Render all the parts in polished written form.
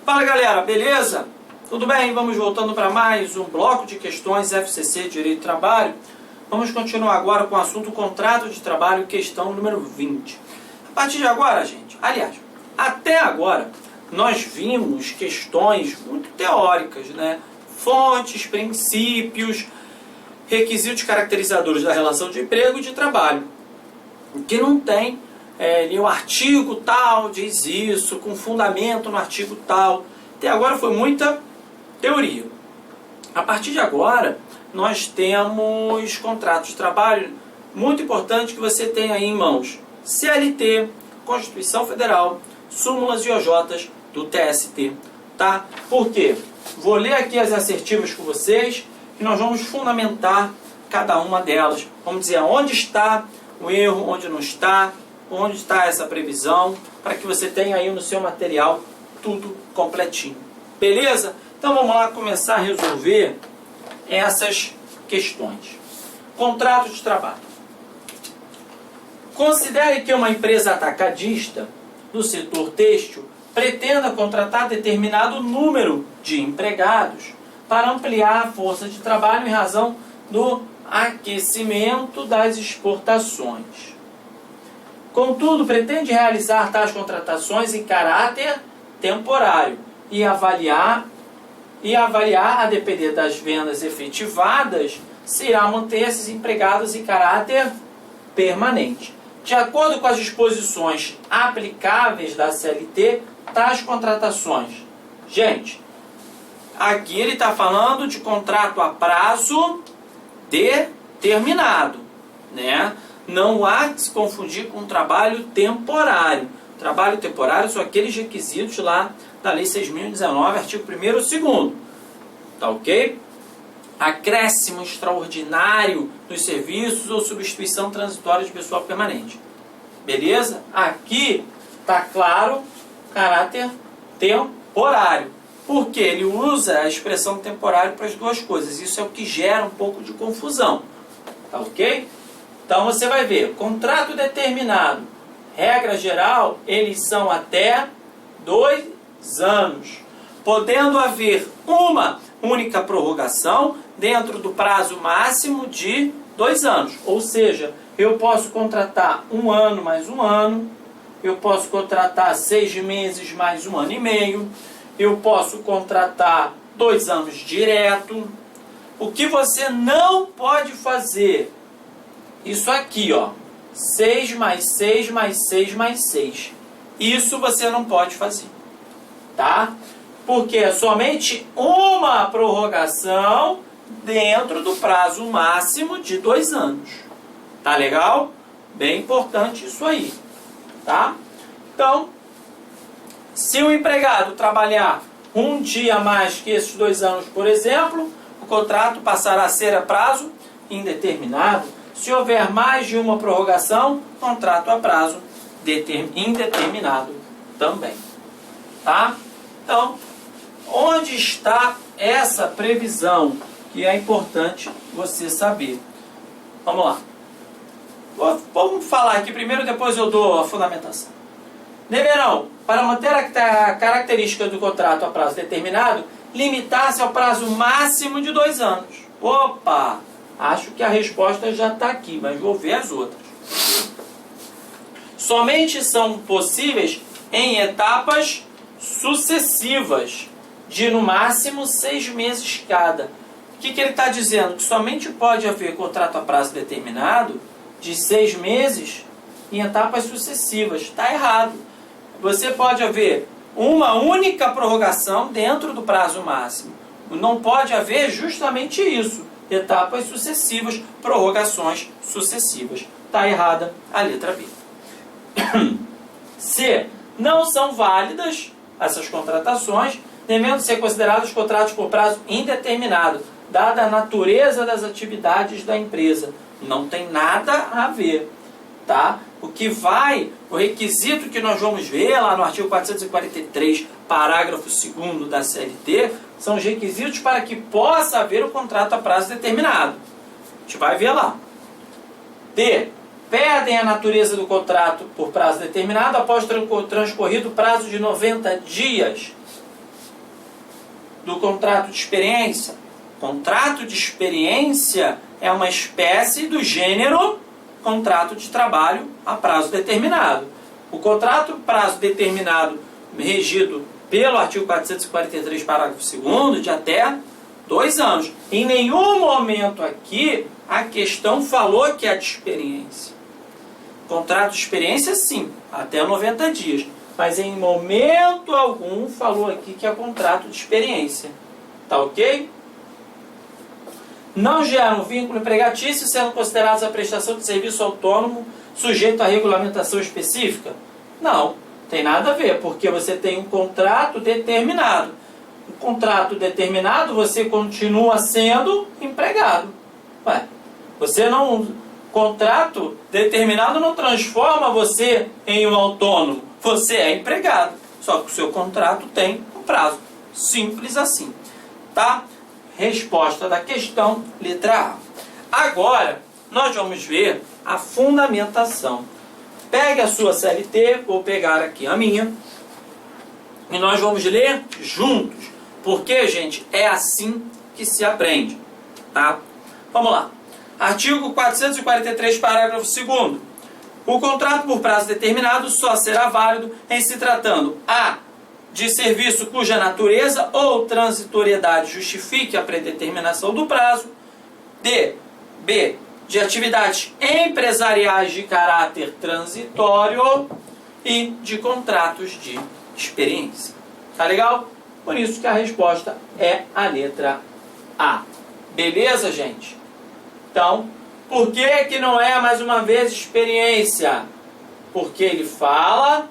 Fala galera, beleza? Tudo bem? Vamos voltando para mais um bloco de questões FCC Direito do Trabalho. Vamos continuar agora com o assunto contrato de trabalho, questão número 20. A partir de agora, gente, aliás, até agora, nós vimos questões muito teóricas, né? Fontes, princípios, requisitos caracterizadores da relação de emprego e de trabalho. Que não tem o artigo tal diz isso, com fundamento no artigo tal. Até agora foi muita teoria. A partir de agora, nós temos contratos de trabalho. Muito importante que você tenha aí em mãos CLT, Constituição Federal, súmulas e OJs do TST. Tá? Por quê? Vou ler aqui as assertivas com vocês e nós vamos fundamentar cada uma delas. Vamos dizer onde está o erro, onde não está, onde está essa previsão, para que você tenha aí no seu material tudo completinho. Beleza? Então vamos lá começar a resolver essas questões. Contrato de trabalho. Considere que uma empresa atacadista do setor têxtil pretenda contratar determinado número de empregados para ampliar a força de trabalho em razão do aquecimento das exportações. Contudo, pretende realizar tais contratações em caráter temporário e avaliar a depender das vendas efetivadas, se irá manter esses empregados em caráter permanente. De acordo com as disposições aplicáveis da CLT, tais contratações. Gente, aqui ele está falando de contrato a prazo determinado, né? Não há que se confundir com trabalho temporário. Trabalho temporário são aqueles requisitos lá da Lei 6.019, artigo 1º e 2º. Tá ok? Acréscimo extraordinário dos serviços ou substituição transitória de pessoal permanente. Beleza? Aqui está claro caráter temporário. Porque ele usa a expressão temporário para as duas coisas. Isso é o que gera um pouco de confusão. Tá ok? Então você vai ver, contrato determinado, regra geral, eles são até 2 anos, podendo haver uma única prorrogação dentro do prazo máximo de 2 anos. Ou seja, eu posso contratar 1 ano mais 1 ano, eu posso contratar 6 meses mais 1 ano e meio, eu posso contratar 2 anos direto. O que você não pode fazer, isso aqui, ó, 6 mais 6 mais 6 mais 6. Isso você não pode fazer, tá? Porque é somente uma prorrogação dentro do prazo máximo de 2 anos. Tá legal? Bem importante isso aí, tá? Então, se o empregado trabalhar um dia a mais que esses 2 anos, por exemplo, o contrato passará a ser a prazo indeterminado. Se houver mais de uma prorrogação, contrato a prazo indeterminado também. Tá? Então, onde está essa previsão que é importante você saber? Vamos lá. Vamos falar aqui primeiro, depois eu dou a fundamentação. Deverão, para manter a característica do contrato a prazo determinado, limitar-se ao prazo máximo de 2 anos. Opa! Acho que a resposta já está aqui, mas vou ver as outras. Somente são possíveis em etapas sucessivas, de no máximo 6 meses cada. O que ele está dizendo? Que somente pode haver contrato a prazo determinado de 6 meses em etapas sucessivas. Está errado. Você pode haver uma única prorrogação dentro do prazo máximo. Não pode haver justamente isso. Etapas sucessivas, prorrogações sucessivas. Está errada a letra B. C. Não são válidas essas contratações, devendo ser considerados contratos por prazo indeterminado, dada a natureza das atividades da empresa. Não tem nada a ver. Tá? O requisito que nós vamos ver lá no artigo 443, parágrafo 2º da CLT, são os requisitos para que possa haver o contrato a prazo determinado. A gente vai ver lá. D. Perdem a natureza do contrato por prazo determinado após transcorrido o prazo de 90 dias do contrato de experiência? Contrato de experiência é uma espécie do gênero contrato de trabalho a prazo determinado. O contrato prazo determinado regido pelo artigo 443, parágrafo 2º, de até 2 anos. Em nenhum momento aqui a questão falou que é de experiência. Contrato de experiência, sim, até 90 dias. Mas em momento algum falou aqui que é contrato de experiência. Tá ok? Não geram vínculo empregatício, sendo considerados a prestação de serviço autônomo sujeito a regulamentação específica? Não, tem nada a ver, porque você tem um contrato determinado. Um contrato determinado, você continua sendo empregado. Ué, você não... Contrato determinado não transforma você em um autônomo. Você é empregado. Só que o seu contrato tem um prazo. Simples assim. Tá? Resposta da questão, letra A. Agora, nós vamos ver a fundamentação. Pegue a sua CLT, vou pegar aqui a minha, e nós vamos ler juntos. Porque, gente, é assim que se aprende. Tá? Vamos lá. Artigo 443, parágrafo 2º. O contrato por prazo determinado só será válido em se tratando a. de serviço cuja natureza ou transitoriedade justifique a predeterminação do prazo, b. de atividades empresariais de caráter transitório e de contratos de experiência. Tá legal? Por isso que a resposta é a letra A. Beleza, gente? Então, por que não é, mais uma vez, experiência? Porque ele fala,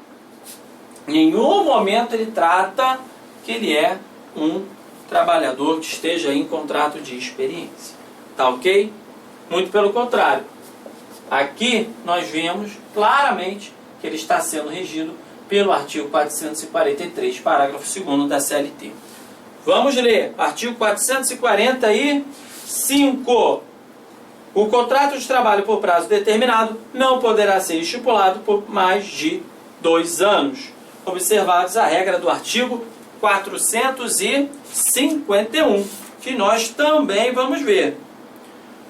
em nenhum momento ele trata que ele é um trabalhador que esteja em contrato de experiência. Tá ok? Muito pelo contrário. Aqui nós vemos claramente que ele está sendo regido pelo artigo 443, parágrafo 2º da CLT. Vamos ler. Artigo 445. O contrato de trabalho por prazo determinado não poderá ser estipulado por mais de 2 anos, observados a regra do artigo 451, que nós também vamos ver.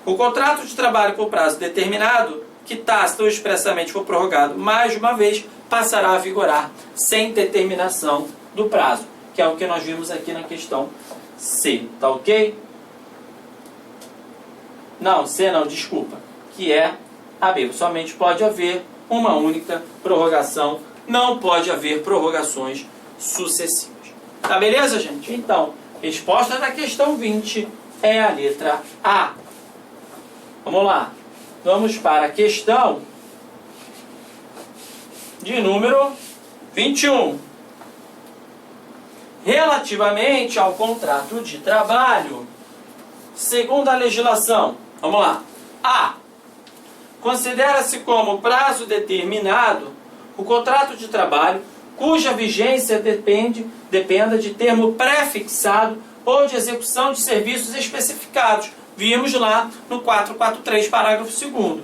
O contrato de trabalho por prazo determinado, que tácita ou expressamente for prorrogado mais de uma vez, passará a vigorar sem determinação do prazo, que é o que nós vimos aqui na questão C. Tá ok? Não, C não, desculpa. Que é a B. Somente pode haver uma única prorrogação. Não pode haver prorrogações sucessivas. Tá beleza, gente? Então, resposta da questão 20 é a letra A. Vamos lá. Vamos para a questão de número 21. Relativamente ao contrato de trabalho, segundo a legislação, vamos lá. A. Considera-se como prazo determinado o contrato de trabalho cuja vigência dependa de termo pré-fixado ou de execução de serviços especificados. Vimos lá no 443, parágrafo 2º.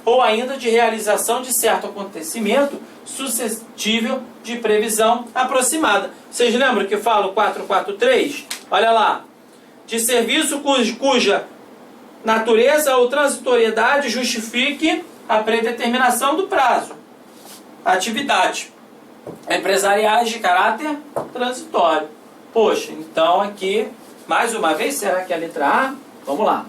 Ou ainda de realização de certo acontecimento suscetível de previsão aproximada. Vocês lembram que fala o 443? Olha lá. De serviço cuja natureza ou transitoriedade justifique a predeterminação do prazo. Atividades empresariais de caráter transitório. Poxa, então aqui, mais uma vez, será que é a letra A? Vamos lá.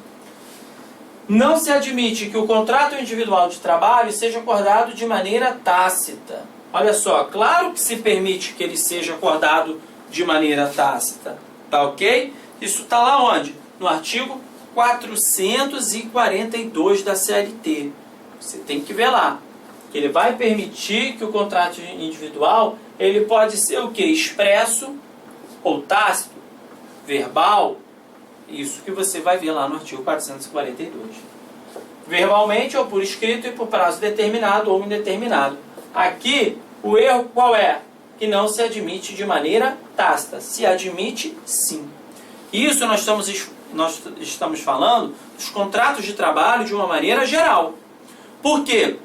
Não se admite que o contrato individual de trabalho seja acordado de maneira tácita. Olha só, claro que se permite que ele seja acordado de maneira tácita. Tá ok? Isso está lá onde? No artigo 442 da CLT. Você tem que ver lá. Que ele vai permitir que o contrato individual, ele pode ser o quê? Expresso ou tácito, verbal. Isso que você vai ver lá no artigo 442. Verbalmente ou por escrito e por prazo determinado ou indeterminado. Aqui, o erro qual é? Que não se admite de maneira tácita. Se admite, sim. Isso nós estamos falando dos contratos de trabalho de uma maneira geral. Por quê?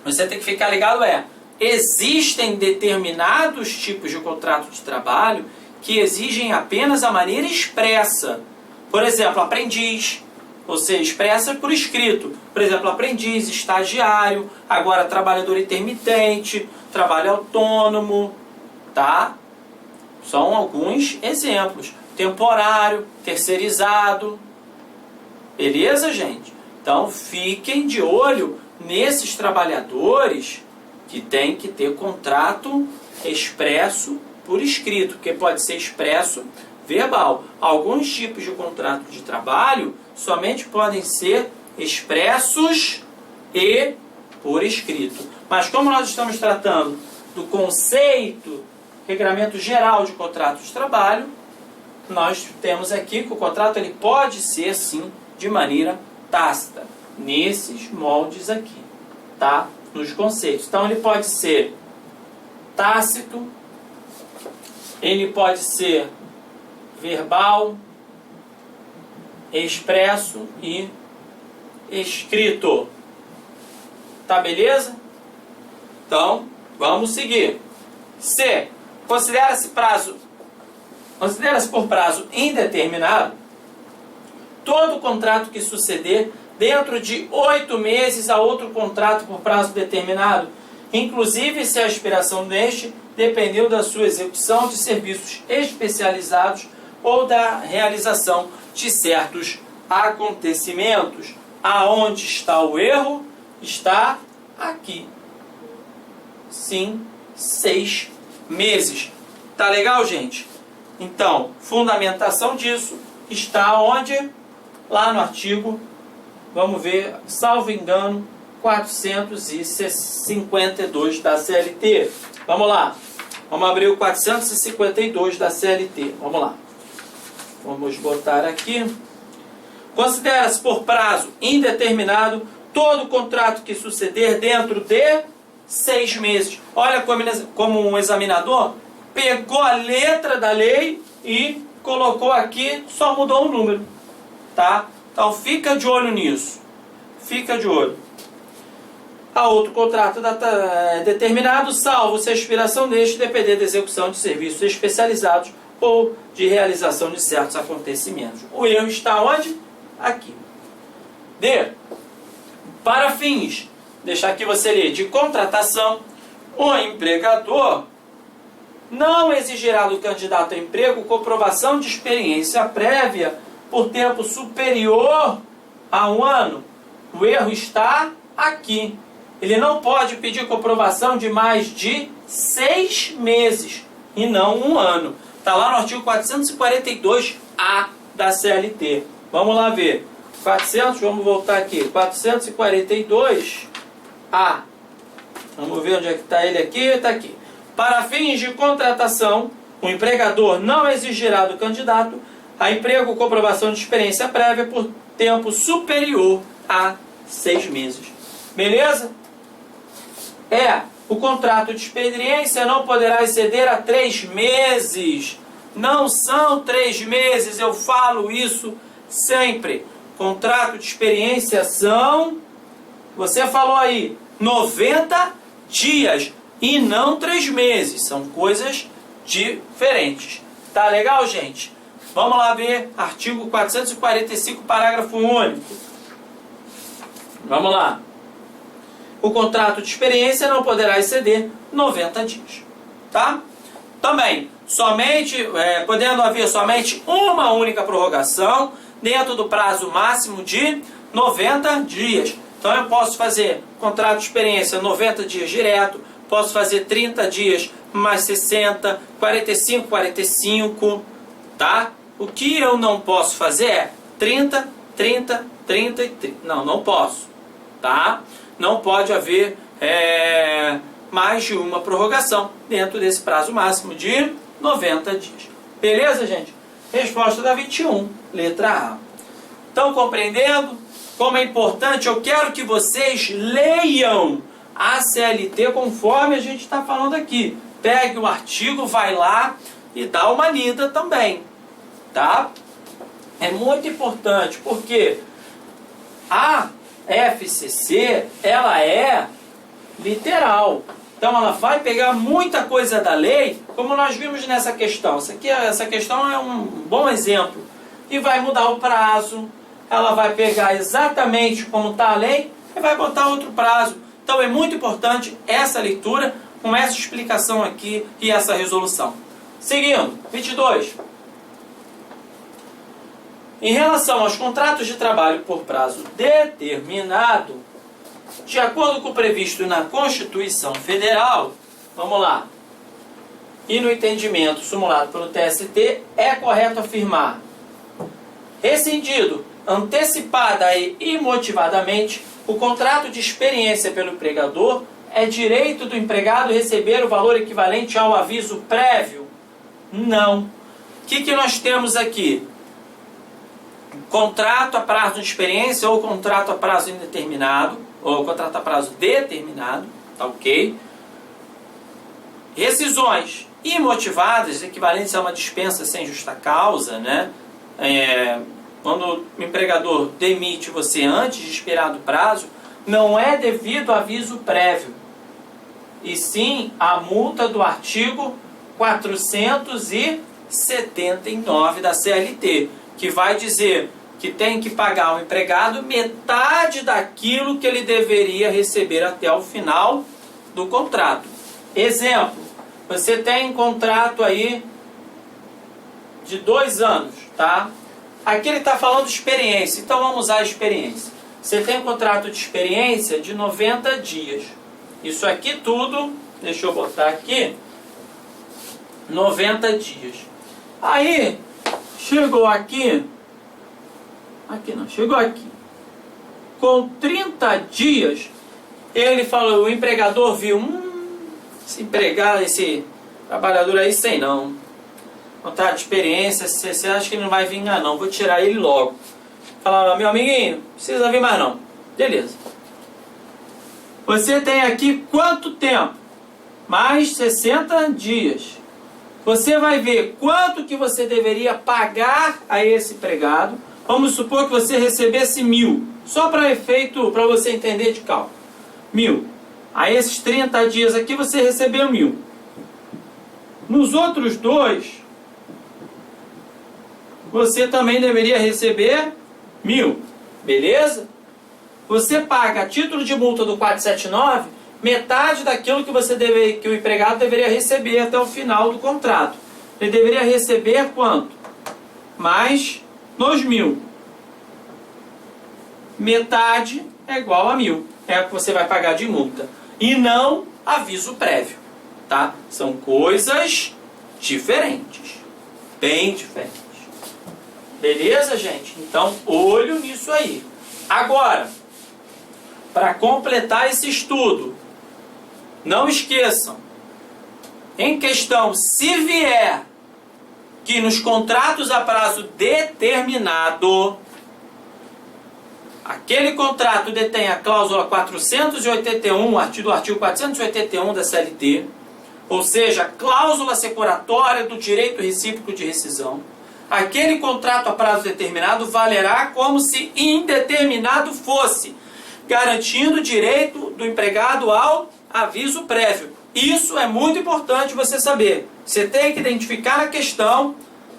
Você tem que ficar ligado existem determinados tipos de contrato de trabalho que exigem apenas a maneira expressa. Por exemplo, aprendiz, você expressa por escrito. Por exemplo, aprendiz, estagiário, agora trabalhador intermitente, trabalho autônomo, tá? São alguns exemplos. Temporário, terceirizado. Beleza, gente? Então, fiquem de olho nesses trabalhadores que têm que ter contrato expresso por escrito, que pode ser expresso verbal. Alguns tipos de contrato de trabalho somente podem ser expressos e por escrito. Mas como nós estamos tratando do conceito, regramento geral de contrato de trabalho, nós temos aqui que o contrato ele pode ser, sim, de maneira tácita, nesses moldes aqui, tá? Nos conceitos. Então, ele pode ser tácito, ele pode ser verbal, expresso e escrito. Tá beleza? Então, vamos seguir. C. Considera-se por prazo indeterminado todo contrato que suceder dentro de 8 meses a outro contrato por prazo determinado, inclusive se a expiração deste dependeu da sua execução de serviços especializados ou da realização de certos acontecimentos. Aonde está o erro? Está aqui. Sim, 6 meses. Tá legal, gente? Então, fundamentação disso está onde? Lá no artigo, vamos ver, salvo engano, 452 da CLT. Vamos lá. Vamos abrir o 452 da CLT. Vamos lá. Vamos botar aqui. Considera-se por prazo indeterminado todo contrato que suceder dentro de 6 meses. Olha como um examinador pegou a letra da lei e colocou aqui, só mudou o número. Tá? Então fica de olho nisso. Fica de olho. A outro contrato determinado, salvo se a expiração deste depender da execução de serviços especializados ou de realização de certos acontecimentos. O erro está onde? Aqui. D. Para fins, deixar aqui você ler, de contratação, o empregador não exigirá do candidato a emprego comprovação de experiência prévia por tempo superior a 1 ano. O erro está aqui. Ele não pode pedir comprovação de mais de 6 meses e não 1 ano. Está lá no artigo 442A da CLT. Vamos lá ver. Vamos voltar aqui. 442A. Vamos ver onde é que está ele aqui. Está aqui. Para fins de contratação, o empregador não exigirá do candidato a emprego comprovação de experiência prévia por tempo superior a 6 meses. Beleza? O contrato de experiência não poderá exceder a 3 meses. Não são 3 meses, eu falo isso sempre. Contrato de experiência são, você falou aí, 90 dias e não 3 meses. São coisas diferentes. Tá legal, gente? Vamos lá ver artigo 445, parágrafo único. Vamos lá. O contrato de experiência não poderá exceder 90 dias. Tá? Também, podendo haver somente uma única prorrogação dentro do prazo máximo de 90 dias. Então eu posso fazer contrato de experiência 90 dias direto, posso fazer 30 dias mais 60, 45, 45, tá? O que eu não posso fazer é 30, 30, 30 e 30. Não posso, tá? Não pode haver mais de uma prorrogação dentro desse prazo máximo de 90 dias. Beleza, gente? Resposta da 21, letra A. Estão compreendendo como é importante? Eu quero que vocês leiam a CLT conforme a gente está falando aqui. Pegue o artigo, vai lá e dá uma lida também. Tá? É muito importante, porque a FCC, ela é literal. Então ela vai pegar muita coisa da lei, como nós vimos nessa questão. Essa questão é um bom exemplo. E vai mudar o prazo, ela vai pegar exatamente como está a lei e vai botar outro prazo. Então é muito importante essa leitura com essa explicação aqui e essa resolução. Seguindo, 22. Em relação aos contratos de trabalho por prazo determinado, de acordo com o previsto na Constituição Federal, vamos lá, e no entendimento simulado pelo TST, é correto afirmar: rescindido, antecipada e imotivadamente, o contrato de experiência pelo empregador, é direito do empregado receber o valor equivalente ao aviso prévio? Não. O que nós temos aqui? Contrato a prazo de experiência ou contrato a prazo indeterminado, ou contrato a prazo determinado, tá ok? Rescisões imotivadas, equivalentes a uma dispensa sem justa causa, né? Quando o empregador demite você antes de expirar do prazo, não é devido a aviso prévio, e sim a multa do artigo 479 da CLT, que vai dizer que tem que pagar ao empregado metade daquilo que ele deveria receber até o final do contrato. Exemplo, você tem um contrato aí de 2 anos, tá? Aqui ele está falando de experiência, então vamos usar a experiência. Você tem um contrato de experiência de 90 dias. Isso aqui tudo, deixa eu botar aqui, 90 dias. Aí, chegou aqui com 30 dias, ele falou, o empregador viu, esse trabalhador aí sei não, contrato de experiência, você acha que ele não vai vingar não, vou tirar ele logo. Fala, meu amiguinho, não precisa vir mais não. Beleza. Você tem aqui quanto tempo? Mais 60 dias. Você vai ver quanto que você deveria pagar a esse empregado. Vamos supor que você recebesse 1.000. Só para efeito, para você entender de cálculo. 1.000. A esses 30 dias aqui você recebeu 1.000. Nos outros 2, você também deveria receber 1.000. Beleza? Você paga a título de multa do 479 metade daquilo que que o empregado deveria receber até o final do contrato. Ele deveria receber quanto? Mais 2.000. Metade é igual a 1.000. É o que você vai pagar de multa. E não aviso prévio. Tá? São coisas diferentes. Bem diferentes. Beleza, gente? Então, olho nisso aí. Agora, para completar esse estudo, não esqueçam, em questão, se vier que nos contratos a prazo determinado, aquele contrato detém a cláusula 481, do artigo 481 da CLT, ou seja, a cláusula securatória do direito recíproco de rescisão, aquele contrato a prazo determinado valerá como se indeterminado fosse, garantindo o direito do empregado ao aviso prévio. Isso é muito importante você saber. Você tem que identificar na questão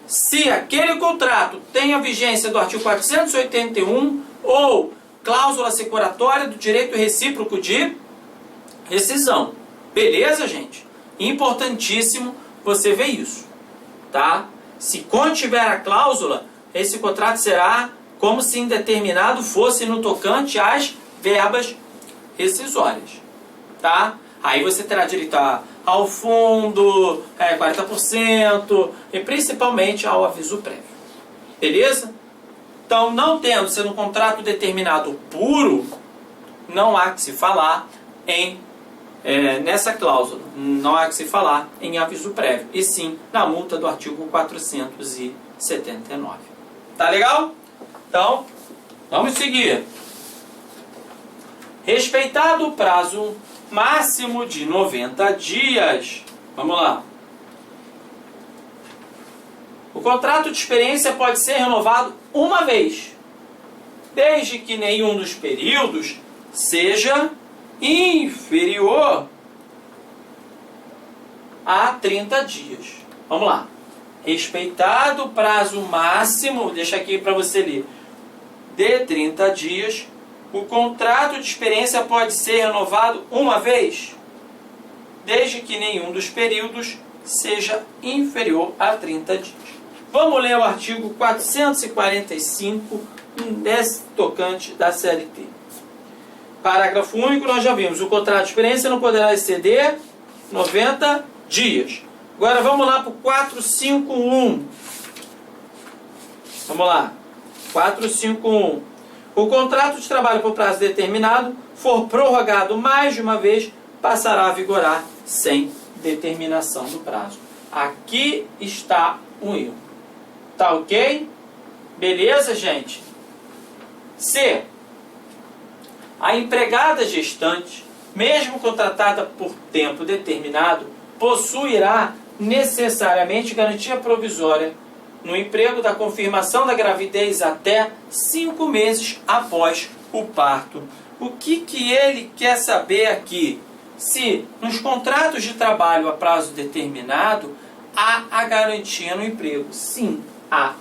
se aquele contrato tem a vigência do artigo 481 ou cláusula securatória do direito recíproco de rescisão. Beleza, gente? Importantíssimo você ver isso, tá? Se contiver a cláusula, esse contrato será como se indeterminado fosse no tocante às verbas rescisórias, tá? Aí você terá direito ao fundo, 40% e principalmente ao aviso prévio. Beleza? Então, não sendo um contrato determinado puro, não há que se falar nessa cláusula, não há que se falar em aviso prévio, e sim na multa do artigo 479. Tá legal? Então, vamos seguir. Respeitado o prazo máximo de 90 dias. Vamos lá. O contrato de experiência pode ser renovado uma vez, desde que nenhum dos períodos seja inferior a 30 dias. Vamos lá. Respeitado o prazo máximo, deixa aqui para você ler, de 30 dias, o contrato de experiência pode ser renovado uma vez, desde que nenhum dos períodos seja inferior a 30 dias. Vamos ler o artigo 445, nesse tocante da CLT. Parágrafo único, nós já vimos, o contrato de experiência não poderá exceder 90 dias. Agora vamos lá para o 451. Vamos lá. 451. O contrato de trabalho por prazo determinado for prorrogado mais de uma vez, passará a vigorar sem determinação do prazo. Aqui está um erro. Tá ok? Beleza, gente? C. A empregada gestante, mesmo contratada por tempo determinado, possuirá necessariamente garantia provisória no emprego da confirmação da gravidez até 5 meses após o parto. O que ele quer saber aqui? Se nos contratos de trabalho a prazo determinado há a garantia no emprego. Sim, há.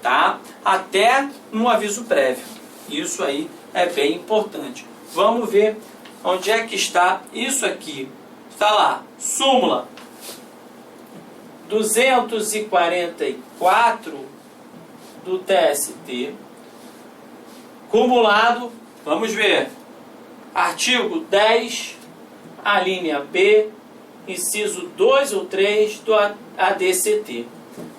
Tá? Até no aviso prévio. Isso aí é bem importante. Vamos ver onde é que está isso aqui. Está lá, súmula 244 do TST, cumulado, vamos ver, artigo 10, a linha B, inciso 2 ou 3 do ADCT,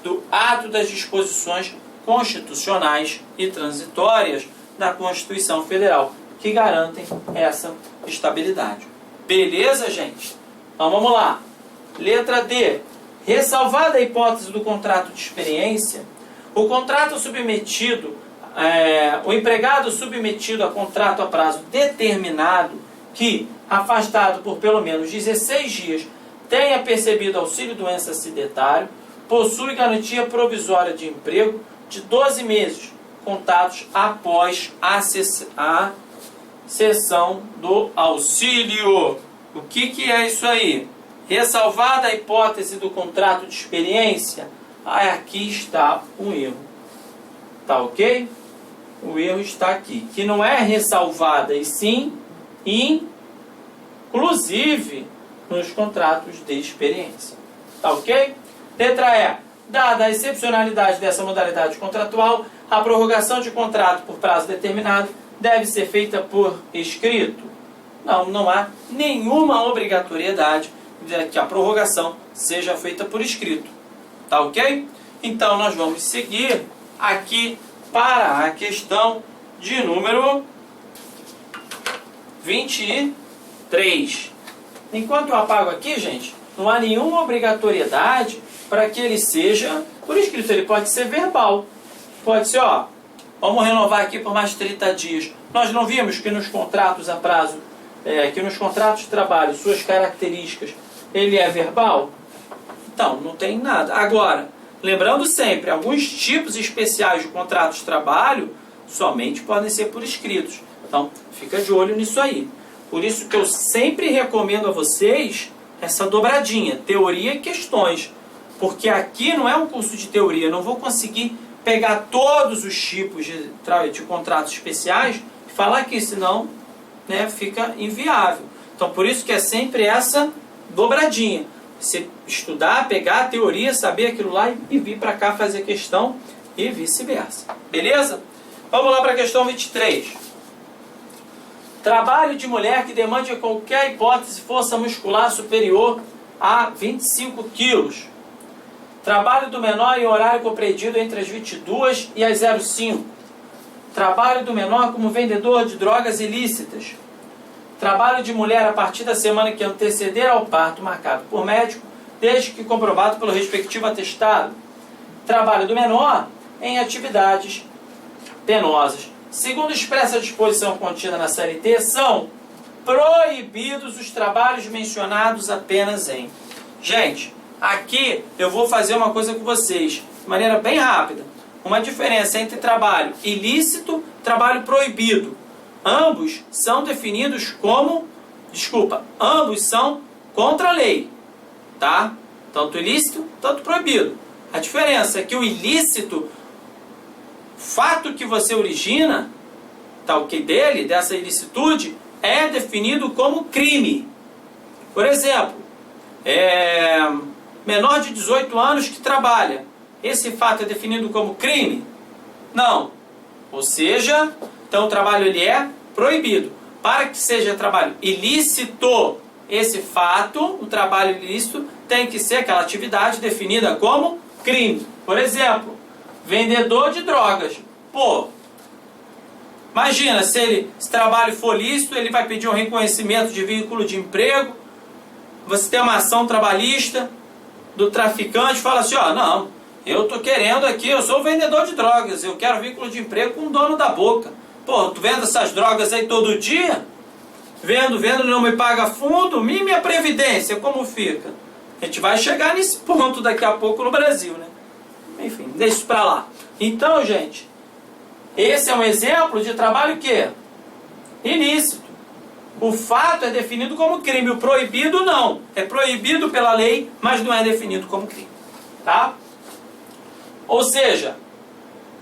do Ato das Disposições Constitucionais e Transitórias da Constituição Federal, que garantem essa estabilidade. Beleza, gente? Então vamos lá. Letra D. Ressalvada a hipótese do contrato de experiência, o contrato submetido, o empregado submetido a contrato a prazo determinado, que, afastado por pelo menos 16 dias, tenha percebido auxílio doença acidentário, possui garantia provisória de emprego de 12 meses, contados após a cessão do auxílio. O que é isso aí? Ressalvada a hipótese do contrato de experiência, aqui está o erro. Tá ok? O erro está aqui. Que não é ressalvada, e sim inclusive nos contratos de experiência. Tá ok? Letra E. Dada a excepcionalidade dessa modalidade contratual, a prorrogação de contrato por prazo determinado deve ser feita por escrito. Não há nenhuma obrigatoriedade de que a prorrogação seja feita por escrito. Tá ok? Então nós vamos seguir aqui para a questão de número 23. Enquanto eu apago aqui, gente, não há nenhuma obrigatoriedade para que ele seja por escrito. Ele pode ser verbal. Pode ser, vamos renovar aqui por mais 30 dias. Nós não vimos que nos contratos a prazo, que nos contratos de trabalho, suas características, ele é verbal? Então, não tem nada. Agora, lembrando sempre, alguns tipos especiais de contratos de trabalho somente podem ser por escritos. Então, fica de olho nisso aí. Por isso que eu sempre recomendo a vocês essa dobradinha, teoria e questões. Porque aqui não é um curso de teoria, eu não vou conseguir pegar todos os tipos de contratos especiais e falar aqui, senão fica inviável. Então, por isso que é sempre essa dobradinha. Você estudar, pegar a teoria, saber aquilo lá e vir para cá fazer questão e vice-versa. Beleza? Vamos lá para a questão 23. Trabalho de mulher que demande qualquer hipótese força muscular superior a 25 quilos. Trabalho do menor em horário compreendido entre as 22 e as 05. Trabalho do menor como vendedor de drogas ilícitas. Trabalho de mulher a partir da semana que anteceder ao parto marcado por médico, desde que comprovado pelo respectivo atestado. Trabalho do menor em atividades penosas. Segundo expressa disposição contida na CLT, são proibidos os trabalhos mencionados apenas em... Gente, aqui eu vou fazer uma coisa com vocês, de maneira bem rápida. Uma diferença entre trabalho ilícito e trabalho proibido. Ambos são definidos como... ambos são contra a lei. tá? Tanto ilícito, tanto proibido. A diferença é que o ilícito, fato que você origina, tá ok, dele, dessa ilicitude, é definido como crime. Por exemplo, menor de 18 anos que trabalha. Esse fato é definido como crime? Não. Ou seja, então o trabalho ele é proibido. Para que seja trabalho ilícito, esse fato, o trabalho ilícito, tem que ser aquela atividade definida como crime. Por exemplo, vendedor de drogas. Pô, imagina, se esse trabalho for lícito, ele vai pedir um reconhecimento de vínculo de emprego. Você tem uma ação trabalhista do traficante, fala assim, ó, não, eu tô querendo aqui, eu sou vendedor de drogas, eu quero vínculo de emprego com o dono da boca. Pô, tu vende essas drogas aí todo dia? Vendo, não me paga fundo, minha previdência, como fica? A gente vai chegar nesse ponto daqui a pouco no Brasil, né? Enfim, deixa isso pra lá. Então, gente, esse é um exemplo de trabalho que ilícito. O fato é definido como crime, o proibido não. É proibido pela lei, mas não é definido como crime. Tá? Ou seja,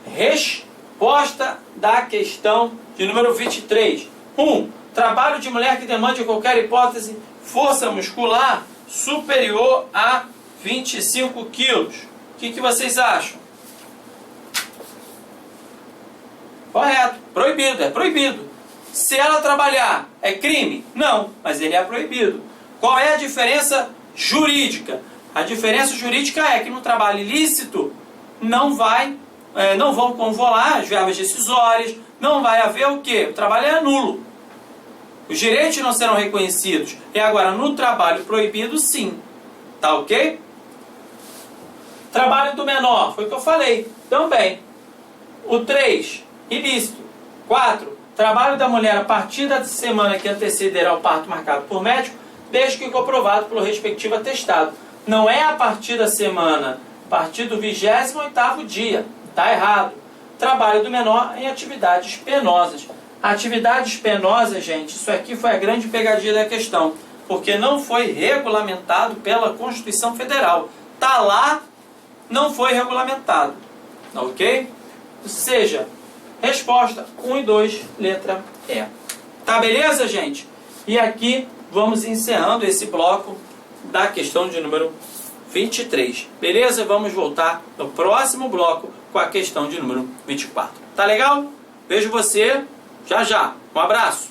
resposta da questão de número 23. 1. Trabalho de mulher que demande qualquer hipótese força muscular superior a 25 quilos. O que vocês acham? Correto. Proibido. É proibido. Se ela trabalhar, é crime? Não, mas ele é proibido. Qual é a diferença jurídica? A diferença jurídica é que no trabalho ilícito não vão convolar as verbas decisórias, não vai haver o quê? O trabalho é nulo. Os direitos não serão reconhecidos. E agora, no trabalho proibido, sim. Tá ok? Trabalho do menor, foi o que eu falei. Também. O 3, ilícito. 4, trabalho da mulher a partir da semana que antecederá o parto marcado por médico, desde que comprovado pelo respectivo atestado. Não é a partir da semana, a partir do 28º dia. Está errado. Trabalho do menor em atividades penosas. Atividades penosas, gente, isso aqui foi a grande pegadinha da questão, porque não foi regulamentado pela Constituição Federal. Está lá, não foi regulamentado. Ok? Ou seja, resposta 1 e 2, letra E. Tá beleza, gente? E aqui vamos encerrando esse bloco da questão de número 23. Beleza? Vamos voltar no próximo bloco com a questão de número 24. Tá legal? Vejo você já já. Um abraço.